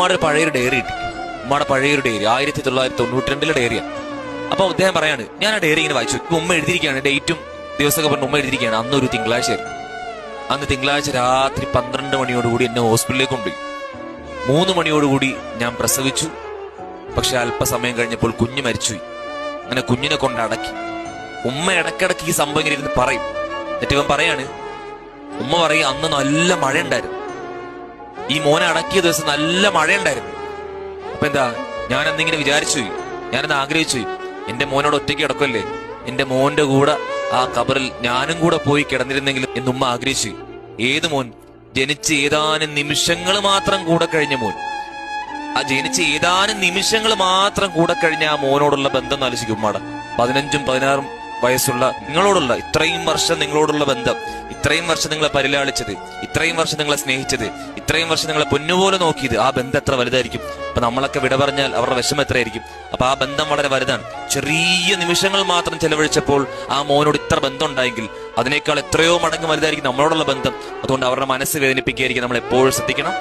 ഉമ്മയുടെ പഴയൊരു ഡയറി കിട്ടി. ഉമ്മയുടെ പഴയൊരു ഡയറി 1992 ഡയറിയാണ്. അപ്പൊ അദ്ദേഹം പറയാണ്, ഞാൻ ആ ഡയറി ഇങ്ങനെ വായിച്ചു. ഇപ്പൊ ഉമ്മ എഴുതിയിരിക്കുകയാണ്, ഡേറ്റും ദിവസമൊക്കെ പറഞ്ഞ് ഉമ്മ എഴുതിയിരിക്കുകയാണ്. അന്നൊരു തിങ്കളാഴ്ചയായിരുന്നു. അന്ന് തിങ്കളാഴ്ച രാത്രി 12 മണിയോടുകൂടി എന്നെ ഹോസ്പിറ്റലിലേക്ക് കൊണ്ടുപോയി. 3 മണിയോടുകൂടി ഞാൻ പ്രസവിച്ചു. പക്ഷെ അല്പസമയം കഴിഞ്ഞപ്പോൾ കുഞ്ഞ് മരിച്ചുപോയി. അങ്ങനെ കുഞ്ഞിനെ കൊണ്ട് അടക്കി. ഉമ്മ ഇടക്കിടക്ക് ഈ സംഭവം ഇങ്ങനെ ഇരുന്ന് പറയും. എന്നിട്ട് ഇവൻ പറയാണ്, ഉമ്മ പറയും, അന്ന് നല്ല മഴ ഉണ്ടായിരുന്നു, ഈ മോനെ അടക്കിയ ദിവസം നല്ല മഴ ഉണ്ടായിരുന്നു. അപ്പൊ എന്താ, ഞാൻ അന്നിങ്ങനെ വിചാരിച്ചു, ഞാനന്ന് ആഗ്രഹിച്ചു, എന്റെ മോനോട് ഒറ്റയ്ക്ക് കിടക്കല്ലേ, എന്റെ മോന്റെ കൂടെ ആ ഖബറിൽ ഞാനും കൂടെ പോയി കിടന്നിരുന്നെങ്കിലും എന്നുമ്മ ആഗ്രഹിച്ചു. ഏത് മോൻ? ജനിച്ച് ഏതാനും നിമിഷങ്ങൾ മാത്രം കൂടെ കഴിഞ്ഞ മോൻ. ആ ജനിച്ച് ഏതാനും നിമിഷങ്ങൾ മാത്രം കൂടെ കഴിഞ്ഞ ആ മോനോടുള്ള ബന്ധം ആലോചിക്കും ഉമ്മയുടെ. 15ഉം 16ഉം വയസ്സുള്ള നിങ്ങളോടുള്ള ഇത്രയും വർഷം നിങ്ങളോടുള്ള ബന്ധം, ഇത്രയും വർഷം നിങ്ങളെ പരിലാളിച്ചത്, ഇത്രയും വർഷം നിങ്ങളെ സ്നേഹിച്ചത്, ഇത്രയും വർഷം നിങ്ങളെ പൊന്നുപോലെ നോക്കിയത്, ആ ബന്ധം എത്ര വലുതായിരിക്കും. അപ്പൊ നമ്മളൊക്കെ വിട പറഞ്ഞാൽ അവരുടെ വിഷമം എത്രയായിരിക്കും. അപ്പൊ ആ ബന്ധം വളരെ വലുതാണ്. ചെറിയ നിമിഷങ്ങൾ മാത്രം ചെലവഴിച്ചപ്പോൾ ആ മോനോട് ഇത്ര ബന്ധം ഉണ്ടായെങ്കിൽ അതിനേക്കാൾ എത്രയോ മടങ്ങ് വലുതായിരിക്കും നമ്മളോടുള്ള ബന്ധം. അതുകൊണ്ട് അവരുടെ മനസ്സ് വേദനിപ്പിക്കുകയായിരിക്കും നമ്മൾ എപ്പോഴും ശ്രദ്ധിക്കണം.